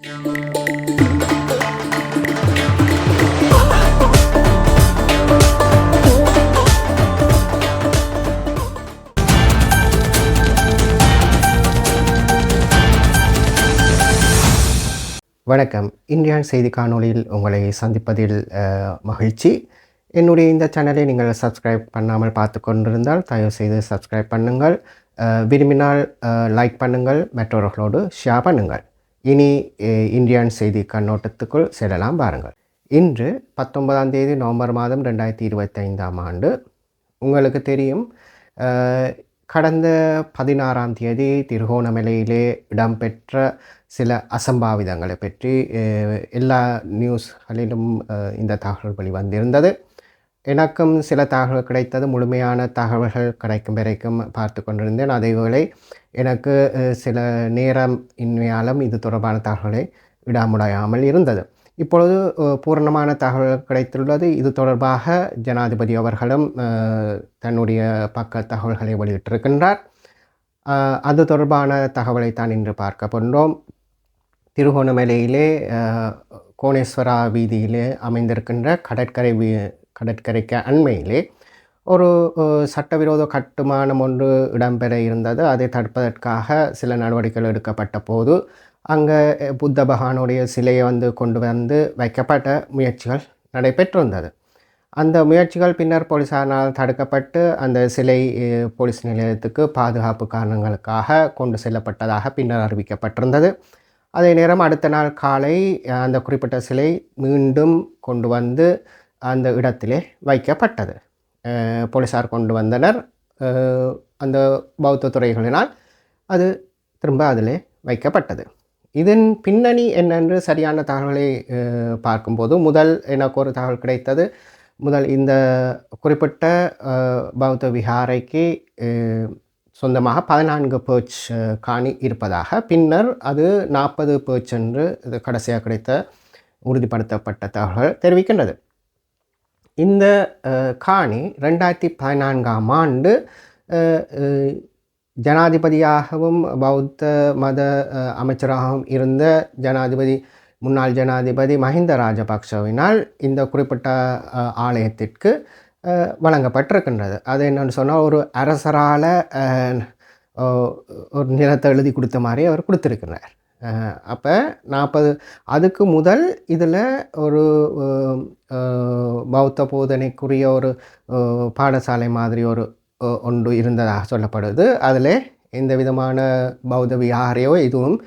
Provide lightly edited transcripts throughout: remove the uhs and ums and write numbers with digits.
வணக்கம். இந்தியன் செய்தி காணொளியில் உங்களை சந்திப்பதில் மகிழ்ச்சி. என்னுடைய இந்த சேனலை நீங்கள் சப்ஸ்கிரைப் பண்ணாமல் பார்த்து கொண்டிருந்தால் தயவுசெய்து சப்ஸ்கிரைப் பண்ணுங்கள். விரும்பினால் லைக் பண்ணுங்கள், மற்றவர்களோடு ஷேர் பண்ணுங்கள். இனி இந்தியன் செய்தி கண்ணோட்டத்துக்குள் செல்லலாம் பாருங்கள். இன்று 19ஆம் தேதி நவம்பர் மாதம் 2025ஆம் ஆண்டு. உங்களுக்கு தெரியும், கடந்த 16ஆம் தேதி திருகோணமலையிலே இடம்பெற்ற சில அசம்பாவிதங்களை பற்றி எல்லா நியூஸ்களிலும் இந்த தகவல் வெளிவந்திருந்தது. எனக்கும் சில தகவல் கிடைத்தது. முழுமையான தகவல்கள் கிடைக்கும் வரைக்கும் பார்த்து கொண்டிருந்தேன். அதேவேளை எனக்கு சில நேரம் இன்மையாலும் இது தொடர்பான தகவலை விட முடியாமல் இருந்தது. இப்பொழுது பூரணமான தகவல் கிடைத்துள்ளது. இது தொடர்பாக ஜனாதிபதி அவர்களும் தன்னுடைய பக்க தகவல்களை வெளியிட்டிருக்கின்றார். அது தொடர்பான தகவலை தான் இன்று பார்க்க போன்றோம். திருகோணமலையிலே கோணேஸ்வரா வீதியிலே அமைந்திருக்கின்ற கடற்கரைக்கு அண்மையிலே ஒரு சட்டவிரோத கட்டுமானம் ஒன்று இடம்பெற இருந்தது. அதை தடுப்பதற்காக சில நடவடிக்கைகள் எடுக்கப்பட்ட போது அங்கே புத்த பகவானுடைய சிலையை கொண்டு வந்து வைக்கப்பட்ட முயற்சிகள் நடைபெற்றிருந்தது. அந்த முயற்சிகள் பின்னர் போலீஸாரால் தடுக்கப்பட்டு அந்த சிலை போலீஸ் நிலையத்துக்கு பாதுகாப்பு காரணங்களுக்காக கொண்டு செல்லப்பட்டதாக பின்னர் அறிவிக்கப்பட்டிருந்தது. அதே நேரம் அடுத்த நாள் காலை அந்த குறிப்பிட்ட சிலை மீண்டும் கொண்டு வந்து அந்த இடத்திலே வைக்கப்பட்டது. போலீஸார் கொண்டு வந்தனர். அந்த பௌத்த துறைகளினால் அது திரும்ப அதிலே வைக்கப்பட்டது. இதன் பின்னணி என்னென்று சரியான தகவலை பார்க்கும்போது முதல் எனக்கு ஒரு தகவல் கிடைத்தது. முதல் இந்த குறிப்பிட்ட பௌத்த விஹாரைக்கு சொந்தமாக 14 பேர்ச் காணி இருப்பதாக, பின்னர் அது 40 பேர்ச் என்று இது கடைசியாக கிடைத்த உறுதிப்படுத்தப்பட்ட தகவல் தெரிவிக்கின்றது. இந்த காணி 2014ஆம் ஆண்டு ஜனாதிபதியாகவும் பௌத்த மத அமைச்சராகவும் இருந்த முன்னாள் ஜனாதிபதி மஹிந்த ராஜபக்சவினால் இந்த குறிப்பிட்ட ஆலயத்திற்கு வழங்கப்பட்டிருக்கின்றது. அது என்னென்னு சொன்னால், ஒரு அரசரால் ஒரு நிலத்தை எழுதி கொடுத்த மாதிரி அவர் கொடுத்துருக்கிறார். அப்போ 40 அதுக்கு முதல் இதில் ஒரு பௌத்த போதனைக்குரிய ஒரு பாடசாலை மாதிரி ஒன்று இருந்ததாக சொல்லப்படுது. அதில் எந்த விதமான பௌத்த விஹாரையோ எதுவும்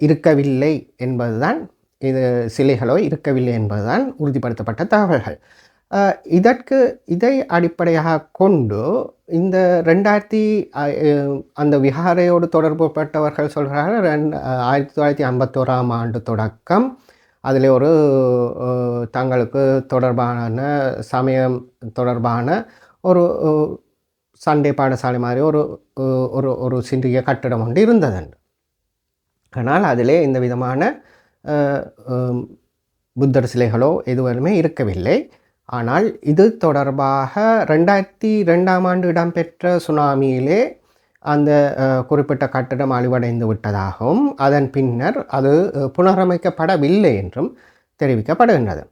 இருக்கவில்லை என்பதுதான், இது சிலைகளோ இருக்கவில்லை என்பதுதான் உறுதிப்படுத்தப்பட்ட தகவல்கள். இதை அடிப்படையாக கொண்டு இந்த 2000 அந்த விஹாரையோடு தொடர்புப்பட்டவர்கள் சொல்கிறார்கள், 1951ஆம் ஆண்டு தொடக்கம் அதில் ஒரு தங்களுக்கு தொடர்பான சமயம் தொடர்பான ஒரு சண்டே பாடசாலை மாதிரி ஒரு சிறிய கட்டிடம் ஒன்று இருந்ததுண்டு. ஆனால் அதிலே எந்த விதமான புத்தர் சிலைகளோ எதுவுமே இருக்கவில்லை. ஆனால் இது தொடர்பாக 2002ஆம் ஆண்டு இடம்பெற்ற சுனாமியிலே அந்த குறிப்பிட்ட கட்டிடம் அழிவடைந்து விட்டதாகவும் அதன் பின்னர் அது புனரமைக்கப்படவில்லை என்றும் தெரிவிக்கப்படுகின்றது.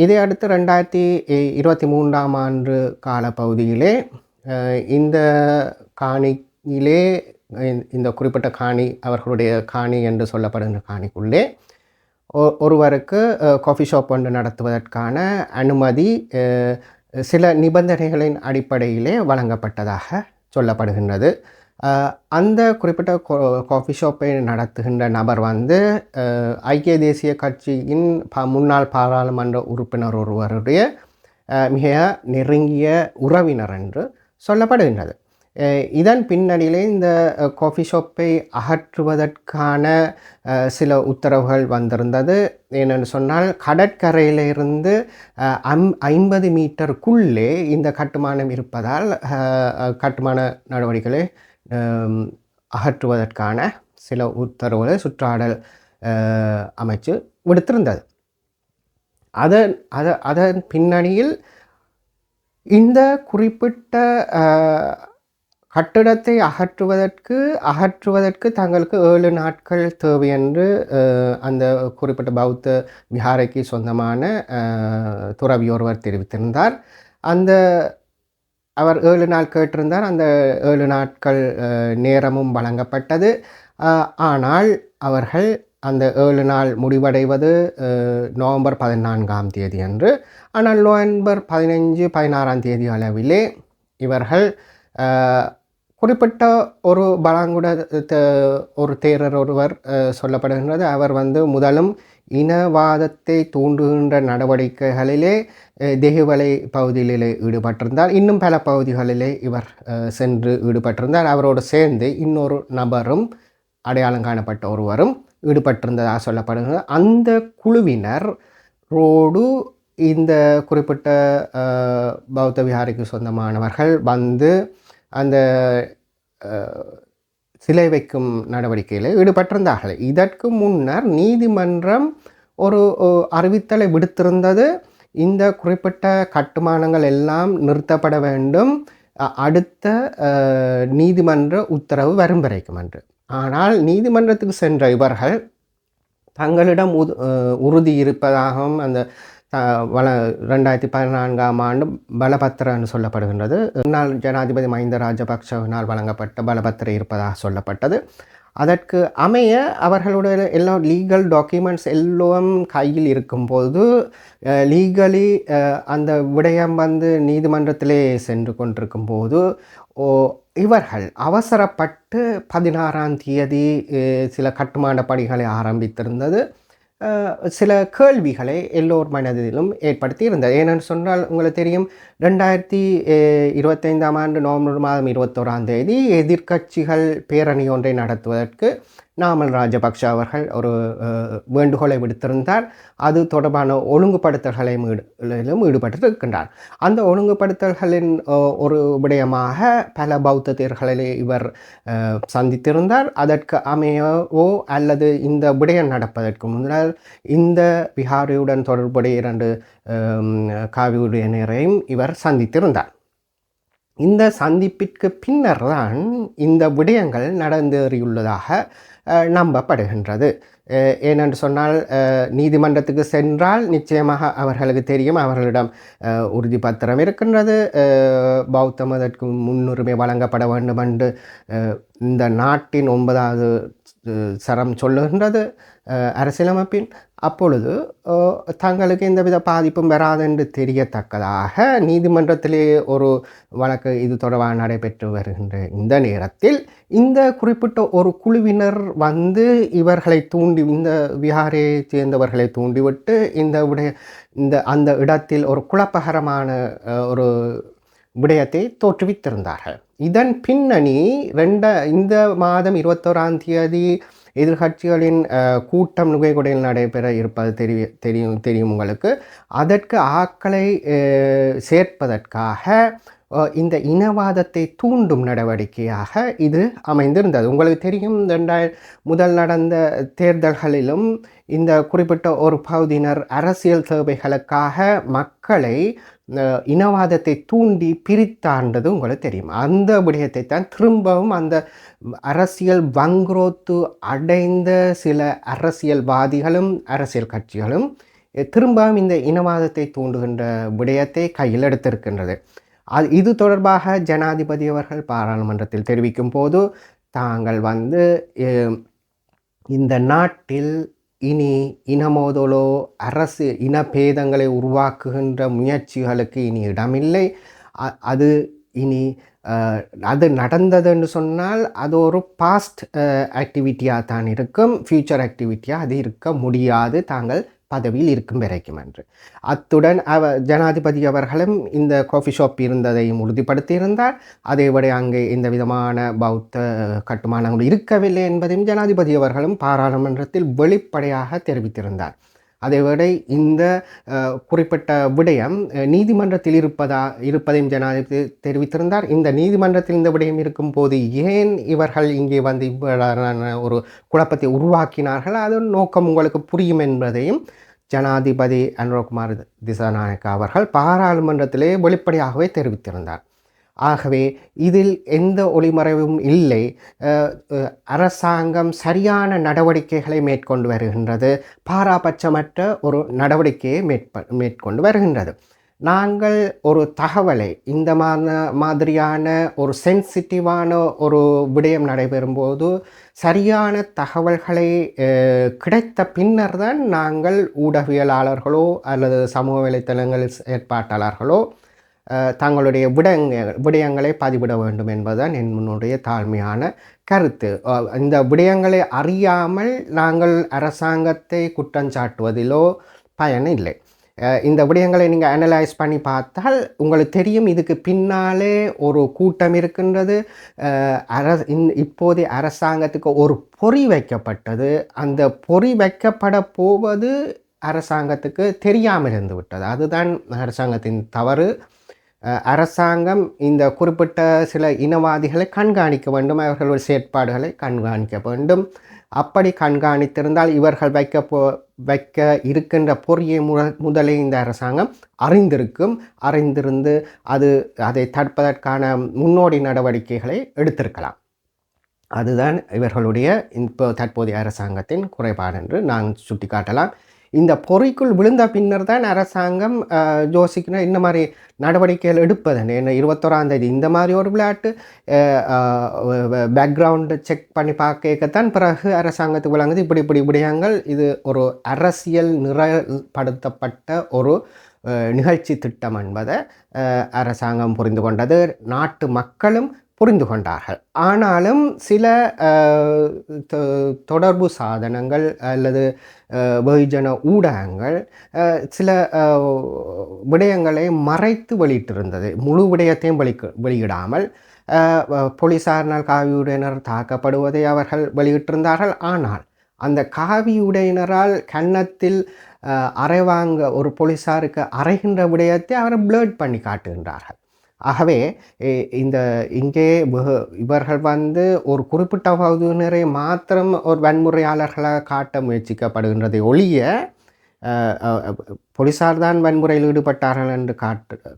இதை அடுத்து 2023ஆம் ஆண்டு காலப்பகுதியிலே இந்த காணியிலே, இந்த குறிப்பிட்ட காணி அவர்களுடைய காணி என்று சொல்லப்படுகின்ற காணிக்குள்ளே ஒருவருக்கு காஃபி ஷாப் ஒன்று நடத்துவதற்கான அனுமதி சில நிபந்தனைகளின் அடிப்படையிலே வழங்கப்பட்டதாக சொல்லப்படுகின்றது. அந்த குறிப்பிட்ட காஃபி ஷாப்பை நடத்துகின்ற நபர் ஐக்கிய தேசிய கட்சியின் முன்னாள் பாராளுமன்ற உறுப்பினர் ஒருவருடைய மிக நெருங்கிய உறவினர் என்று சொல்லப்படுகின்றது. இதன் பின்னணியிலே இந்த காஃபி ஷாப்பை அகற்றுவதற்கான சில உத்தரவுகள் வந்திருந்தது. என்னென்னு சொன்னால், கடற்கரையிலிருந்து 50 மீட்டருக்குள்ளே இந்த கட்டுமானம் இருப்பதால் கட்டுமான நடவடிக்கைகளை அகற்றுவதற்கான சில உத்தரவுகளை சுற்றாடல் அமைச்சு விடுத்திருந்தது. அதன் பின்னணியில் இந்த குறிப்பிட்ட கட்டிடத்தை அகற்றுவதற்கு தங்களுக்கு 7 நாட்கள் தேவை என்று அந்த குறிப்பிட்ட பௌத்த விஹாரைக்கு சொந்தமான துறவி ஒருவர் தெரிவித்திருந்தார். அந்த அவர் 7 நாள் கேட்டிருந்தார். அந்த 7 நாட்கள் நேரமும் வழங்கப்பட்டது. ஆனால் அவர்கள் அந்த 7 நாள் முடிவடைவது நவம்பர் 14ஆம் தேதி அன்று. ஆனால் நவம்பர் 15, 16ஆம் தேதி அளவிலே இவர்கள் குறிப்பிட்ட ஒரு பலாங்குட ஒரு தேரர் ஒருவர் சொல்லப்படுகின்றது. அவர் முதலும் இனவாதத்தை தூண்டுகின்ற நடவடிக்கைகளிலே தெஹுவலை பகுதியிலே ஈடுபட்டிருந்தார். இன்னும் பல பகுதிகளிலே இவர் சென்று ஈடுபட்டிருந்தார். அவரோடு சேர்ந்து இன்னொரு நபரும் அடையாளம் காணப்பட்ட ஒருவரும் ஈடுபட்டிருந்ததாக சொல்லப்படுகிறது. அந்த குழுவினர் ரோடு இந்த குறிப்பிட்ட பௌத்த விஹாரைக்கு சொந்தமானவர்கள் அந்த சிலை வைக்கும் நடவடிக்கையில் ஈடுபட்டிருந்தார்கள். இதற்கு முன்னர் நீதிமன்றம் ஒரு அறிவித்தலை விடுத்திருந்தது. இந்த குறிப்பிட்ட கட்டுமானங்கள் எல்லாம் நிறுத்தப்பட வேண்டும், அடுத்த நீதிமன்ற உத்தரவு வரும் வரைக்கும் என்று. ஆனால் நீதிமன்றத்துக்கு சென்ற இவர்கள் தங்களிடம் உறுதி இருப்பதாகவும் அந்த 2014ஆம் ஆண்டு பலபத்திரன்னு சொல்லப்படுகின்றது. முன்னாள் ஜனாதிபதி மஹிந்த ராஜபக்சவினால் வழங்கப்பட்ட பலபத்திரம் இருப்பதாக சொல்லப்பட்டது. அதற்கு அமைய அவர்களுடைய எல்லா லீகல் டாக்குமெண்ட்ஸ் எல்லாம் கையில் இருக்கும்போது லீகலி அந்த விடயம் நீதிமன்றத்திலே சென்று கொண்டிருக்கும் போது இவர்கள் அவசரப்பட்டு 16ஆம் தேதி சில கட்டுமான பணிகளை ஆரம்பித்திருந்தது சில கேள்விகளை எல்லோர் மனதிலும் ஏற்படுத்தி இருந்தது. ஏனென்று சொன்னால் உங்களுக்கு தெரியும், 2025ஆம் ஆண்டு நவம்பர் மாதம் 21ஆம் தேதி எதிர்க்கட்சிகள் பேரணி ஒன்றை நடத்துவதற்கு நாமல் ராஜபக்ஷ அவர்கள் ஒரு வேண்டுகோளை விடுத்திருந்தார். அது தொடர்பான ஒழுங்குபடுத்தல்களிலும் ஈடுபட்டிருக்கின்றார். அந்த ஒழுங்குபடுத்தல்களின் ஒரு விடயமாக பல பௌத்த தேர்களிலே இவர் சந்தித்திருந்தார். அதற்கு அமையவோ அல்லது இந்த விடயம் நடப்பதற்கு முன்னால் இந்த விஹாரியுடன் தொடர்புடைய 2 காவியுடையினரையும் இவர் சந்தித்திருந்தார். இந்த சந்திப்பிற்கு பின்னர் தான் இந்த விடயங்கள் நடந்தேறியுள்ளதாக நம்பப்படுகின்றது. ஏனென்று சொன்னால் நீதிமன்றத்துக்கு சென்றால் நிச்சயமாக அவர்களுக்கு தெரியும், அவர்களிடம் உறுதி பத்திரம் இருக்கின்றது, பௌத்த மதத்திற்கு முன்னுரிமை வழங்கப்பட வேண்டும் என்று இந்த நாட்டின் 9வது சரம் சொல்லுகின்றது அரசியலமைப்பின். அப்பொழுது தங்களுக்கு எந்தவித பாதிப்பும் வராது என்று தெரியத்தக்கதாக நீதிமன்றத்திலே ஒரு வழக்கு இது தொடர்பாக நடைபெற்று வருகின்ற இந்த நேரத்தில் இந்த குறிப்பிட்ட ஒரு குழுவினர் இவர்களை தூண்டி, இந்த விஹாரையை சேர்ந்தவர்களை தூண்டிவிட்டு அந்த இடத்தில் ஒரு குழப்பகரமான ஒரு விடயத்தை தோற்றுவித்திருந்தார்கள். இதன் பின்னணி இந்த மாதம் 21ஆம் தேதி எதிர்கட்சிகளின் கூட்டம் நுகைகொடையில் நடைபெற இருப்பது தெரியும் உங்களுக்கு. அதற்கு ஆட்களை சேர்ப்பதற்காக இந்த இனவாதத்தை தூண்டும் நடவடிக்கையாக இது அமைந்திருந்தது. உங்களுக்கு தெரியும், முதல் நடந்த தேர்தல்களிலும் இந்த குறிப்பிட்ட ஒரு பகுதியினர் அரசியல் தேவைகளுக்காக மக்களை இனவாதத்தை தூண்டி பிரித்தாண்டது உங்களுக்கு தெரியும். அந்த விடயத்தை தான் திரும்பவும் அந்த அரசியல் வங்குரோத்து அடைந்த சில அரசியல்வாதிகளும் அரசியல் கட்சிகளும் திரும்பவும் இந்த இனவாதத்தை தூண்டுகின்ற விடயத்தை கையில் எடுத்திருக்கின்றது. இது தொடர்பாக ஜனாதிபதி அவர்கள் பாராளுமன்றத்தில் தெரிவிக்கும் போது தாங்கள் இந்த நாட்டில் இனி இனமோதலோ இனபேதங்களை உருவாக்குகின்ற முயற்சிகளுக்கு இனி இடமில்லை. அது நடந்ததுன்னு சொன்னால் அது ஒரு பாஸ்ட் ஆக்டிவிட்டியாக தான் இருக்கும், ஃபியூச்சர் ஆக்டிவிட்டியாக அது இருக்க முடியாது தாங்கள் பதவியில் இருக்கும் வரைக்கும் என்று. அத்துடன் ஜனாதிபதி அவர்களும் இந்த காஃபி ஷாப் இருந்ததையும் உறுதிப்படுத்தியிருந்தார். அதேபடி அங்கே எந்த விதமான பௌத்த கட்டுமானங்கள் இருக்கவில்லை என்பதையும் ஜனாதிபதி அவர்களும் பாராளுமன்றத்தில் வெளிப்படையாக தெரிவித்திருந்தார். அதேவேளை இந்த குறிப்பிட்ட விடயம் நீதிமன்றத்தில் இருப்பதையும் ஜனாதிபதி தெரிவித்திருந்தார். இந்த நீதிமன்றத்தில் இந்த விடயம் இருக்கும் போது ஏன் இவர்கள் இங்கே இவ்வாறான ஒரு குழப்பத்தை உருவாக்கினார்கள், அதன் நோக்கம் உங்களுக்கு புரியும் என்பதையும் ஜனாதிபதி அனுரகுமார் திசாநாயக்கா அவர்கள் பாராளுமன்றத்திலே வெளிப்படையாகவே தெரிவித்திருந்தார். ஆகவே இதில் எந்த ஒளிமறைவும் இல்லை. அரசாங்கம் சரியான நடவடிக்கைகளை மேற்கொண்டு வருகின்றது. பாராபட்சமற்ற ஒரு நடவடிக்கையை மேற்கொண்டு வருகின்றது. நாங்கள் ஒரு தகவலை இந்த மாதிரியான ஒரு சென்சிட்டிவான ஒரு விடயம் நடைபெறும்போது சரியான தகவல்களை கிடைத்த பின்னர் தான் நாங்கள் ஊடகவியலாளர்களோ அல்லது சமூக வலைத்தளங்கள் ஏற்பாட்டாளர்களோ தங்களுடைய விடயங்களை பதிவிட வேண்டும் என்பதுதான் என்னுடைய தாழ்மையான கருத்து. இந்த விடயங்களை அறியாமல் நாங்கள் அரசாங்கத்தை குற்றஞ்சாட்டுவதிலோ பயன் இல்லை. இந்த விடயங்களை நீங்கள் அனலைஸ் பண்ணி பார்த்தால் உங்களுக்கு தெரியும், இதுக்கு பின்னாலே ஒரு கூட்டம் இருக்கின்றது. இப்போதைய அரசாங்கத்துக்கு ஒரு பொறி வைக்கப்பட்டது. அந்த பொறி வைக்கப்பட போவது அரசாங்கத்துக்கு தெரியாமல் இருந்து விட்டது. அதுதான் அரசாங்கத்தின் தவறு. அரசாங்கம் இந்த குறிப்பிட்ட சில இனவாதிகளை கண்காணிக்க வேண்டும், அவர்களுடைய செயற்பாடுகளை கண்காணிக்க வேண்டும். அப்படி கண்காணித்திருந்தால் இவர்கள் வைக்க இருக்கின்ற பொறியை முதலே இந்த அரசாங்கம் அறிந்திருந்து அதை தடுப்பதற்கான முன்னோடி நடவடிக்கைகளை எடுத்திருக்கலாம். அதுதான் இவர்களுடைய இப்போ தற்போதைய அரசாங்கத்தின் குறைபாடு என்று நான் சுட்டிக்காட்டலாம். இந்த பொறிக்குள் விழுந்த பின்னர் தான் அரசாங்கம் யோசிக்கணும் இந்த மாதிரி நடவடிக்கைகள் எடுப்பதுன்னு. என்ன 21ஆம் தேதி இந்த மாதிரி ஒரு விளையாட்டு பேக்ரவுண்டு செக் பண்ணி பார்க்கத்தான் பிறகு அரசாங்கத்துக்கு விளங்குது இப்படி விடயங்கள் இது ஒரு அரசியல் நிரல்படுத்தப்பட்ட ஒரு நிகழ்ச்சி திட்டம் என்பதை அரசாங்கம் புரிந்து கொண்டது. நாட்டு மக்களும் புரிந்து கொண்டார்கள். ஆனாலும் சில தொடர்பு சாதனங்கள் அல்லது வெகுஜன ஊடகங்கள் சில விடயங்களை மறைத்து வெளியிட்டிருந்தது. முழு விடயத்தையும் வெளியிடாமல் போலீசாரினால் காவியுடையினர் தாக்கப்படுவதை அவர்கள் வெளியிட்டிருந்தார்கள். ஆனால் அந்த காவியுடையினரால் கன்னத்தில் அறைவாங்க ஒரு போலீசாருக்கு அறைகின்ற விடயத்தை அவர் பிளர்ட் பண்ணி காட்டுகின்றார்கள். ஆகவே இங்கே இவர்கள் ஒரு குறிப்பிட்ட பகுதியினரை மாத்திரம் ஒரு வன்முறையாளர்களாக காட்ட முயற்சிக்கப்படுகின்றதை ஒழிய போலீசார் தான் வன்முறையில் ஈடுபட்டார்கள் என்று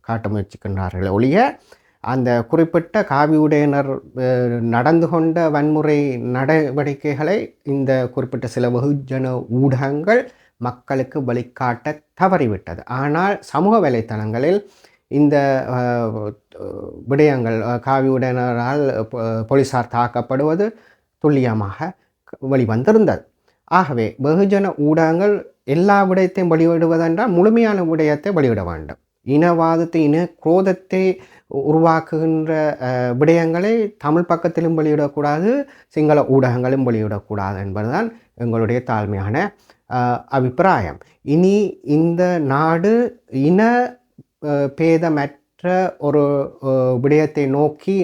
காட்ட முயற்சிக்கின்றார்கள் ஒழிய அந்த குறிப்பிட்ட காவியுடையினர் நடந்து கொண்ட வன்முறை நடவடிக்கைகளை இந்த குறிப்பிட்ட சில வெகுஜன ஊடகங்கள் மக்களுக்கு வழிகாட்ட தவறிவிட்டது. ஆனால் சமூக வலைத்தளங்களில் இந்த விடயங்கள் காவியுடையினரால் போலீசார் தாக்கப்படுவது துல்லியமாக வெளிவந்திருந்தது. ஆகவே வெகுஜன ஊடகங்கள் எல்லா விடயத்தையும் வெளியிடுவதென்றால் முழுமையான விடயத்தை வெளியிட வேண்டும். இனவாதத்தை குரோதத்தை உருவாக்குகின்ற விடயங்களை தமிழ் பக்கத்திலும் வெளியிடக்கூடாது, சிங்கள ஊடகங்களும் வெளியிடக்கூடாது என்பதுதான் எங்களுடைய தாழ்மையான அபிப்பிராயம். இனி இந்த நாடு இன பேதமற்ற ஒரு விடயத்தை நோக்கி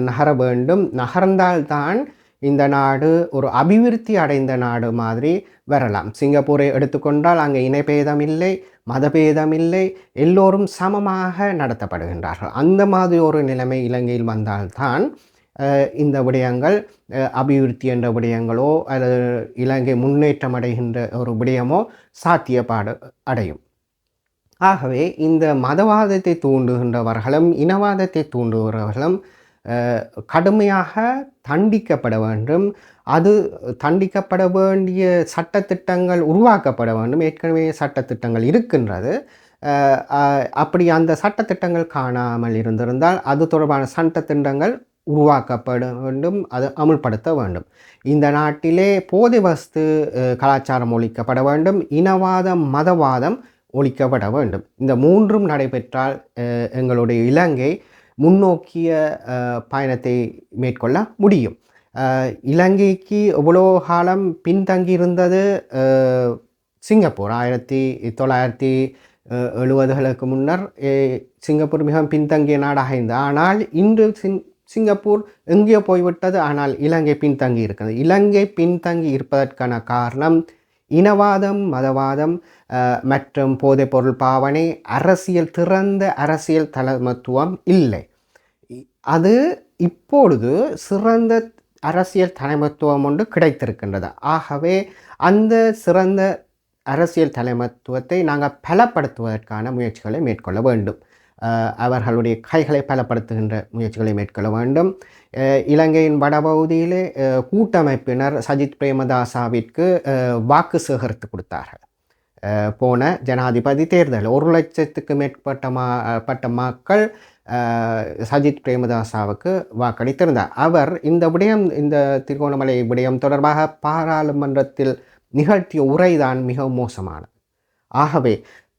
நகர வேண்டும். நகர்ந்தால்தான் இந்த நாடு ஒரு அபிவிருத்தி அடைந்த நாடு மாதிரி வரலாம். சிங்கப்பூரை எடுத்துக்கொண்டால் அங்கே இனப்பேதம் இல்லை, மதபேதம் இல்லை, எல்லோரும் சமமாக நடத்தப்படுகின்றார்கள். அந்த மாதிரி ஒரு நிலைமை இலங்கையில் வந்தால்தான் இந்த விடயங்கள் அபிவிருத்தி என்ற விடயங்களோ அல்லது இலங்கை முன்னேற்றம் அடைகின்ற ஒரு விடயமோ சாத்தியப்பாடு அடையும். ஆகவே இந்த மதவாதத்தை தூண்டுகின்றவர்களும் இனவாதத்தை தூண்டுகிறவர்களும் கடுமையாக தண்டிக்கப்பட வேண்டும். அது தண்டிக்கப்பட வேண்டிய சட்டத்திட்டங்கள் உருவாக்கப்பட வேண்டும். ஏற்கனவே சட்டத்திட்டங்கள் இருக்கின்றது. அப்படி அந்த சட்டத்திட்டங்கள் காணாமல் இருந்திருந்தால் அது தொடர்பான சட்டத்திட்டங்கள் உருவாக்கப்பட வேண்டும், அது அமுல்படுத்த வேண்டும். இந்த நாட்டிலே போதை வஸ்து கலாச்சாரம் ஒழிக்கப்பட வேண்டும், இனவாதம் மதவாதம் ஒழிக்கப்பட வேண்டும். இந்த மூன்றும் நடைபெற்றால் எங்களுடைய இலங்கை முன்னோக்கிய பயணத்தை மேற்கொள்ள முடியும். இலங்கைக்கு எவ்வளோ காலம் பின்தங்கி இருந்தது சிங்கப்பூர். 1970களுக்கு முன்னர் சிங்கப்பூர் மிகவும் பின்தங்கிய நாடாக இருந்தது. ஆனால் இன்று சிங்கப்பூர் எங்கேயோ போய்விட்டது. ஆனால் இலங்கை பின்தங்கி இருக்கிறது. இலங்கை பின்தங்கி இருப்பதற்கான காரணம் இனவாதம் மதவாதம் மற்றும் போதைப்பொருள் பாவனை, திறந்த அரசியல் தலைமைத்துவம் இல்லை. அது இப்பொழுது சிறந்த அரசியல் தலைமைத்துவம் ஒன்று கிடைத்திருக்கின்றது. ஆகவே அந்த சிறந்த அரசியல் தலைமைத்துவத்தை நாங்கள் பலப்படுத்துவதற்கான முயற்சிகளை மேற்கொள்ள வேண்டும். அவர்களுடைய கைகளை பலப்படுத்துகின்ற முயற்சிகளை மேற்கொள்ள வேண்டும். இலங்கையின் வடபகுதியிலே கூட்டமைப்பினர் சஜித் பிரேமதாசாவிற்கு வாக்கு சேகரித்து கொடுத்தார்கள். போன ஜனாதிபதி தேர்தல் 1,00,000க்கு மேற்பட்ட மக்கள் சஜித் பிரேமதாசாவுக்கு வாக்களித்திருந்தார். அவர் இந்த திருகோணமலை விடயம் தொடர்பாக பாராளுமன்றத்தில் நிகழ்த்திய உரைதான் மிகவும் மோசமானது. ஆகவே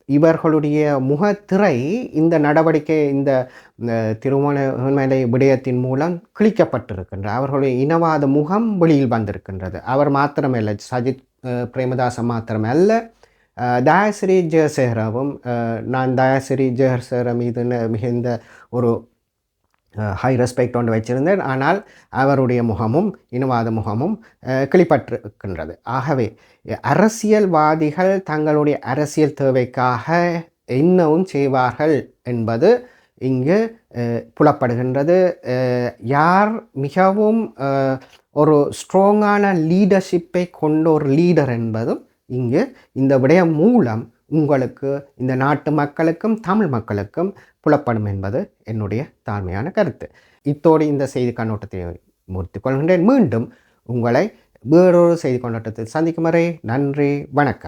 இவர்களுடைய முகத்திரை இந்த நடவடிக்கை இந்த திருகோணமலை விடயத்தின் மூலம் கிழிக்கப்பட்டிருக்கின்றது. அவர்களுடைய இனவாத முகம் வெளியில் வந்திருக்கின்றது. அவர் மாத்திரமல்ல, சஜித் பிரேமதாச மாத்திரமல்ல, தயாசிறி ஜெயசேகரவும், நான் தயாசிறி ஜெயசேகர மீது மிகுந்த ஒரு ஹை ரெஸ்பெக்ட் ஒன்று வச்சிருந்தேன். ஆனால் அவருடைய முகமும் இனவாத முகமும் கிளிப்பட்டிருக்கின்றது. ஆகவே அரசியல்வாதிகள் தங்களுடைய அரசியல் தேவைக்காக என்னவும் செய்வார்கள் என்பது இங்கு புலப்படுகின்றது. யார் மிகவும் ஒரு ஸ்ட்ராங்கான லீடர்ஷிப்பை கொண்ட ஒரு லீடர் என்பதும் இங்கு இந்த விடயம் மூலம் உங்களுக்கு, இந்த நாட்டு மக்களுக்கும் தமிழ் மக்களுக்கும் புலப்படும் என்பது என்னுடைய தாழ்மையான கருத்து. இத்தோடு இந்த செய்தி கண்ணோட்டத்தை முடித்துக் கொள்கின்றேன். மீண்டும் உங்களை வேறொரு செய்தி கண்ணோட்டத்தில் சந்திக்கும் வரை நன்றி, வணக்கம்.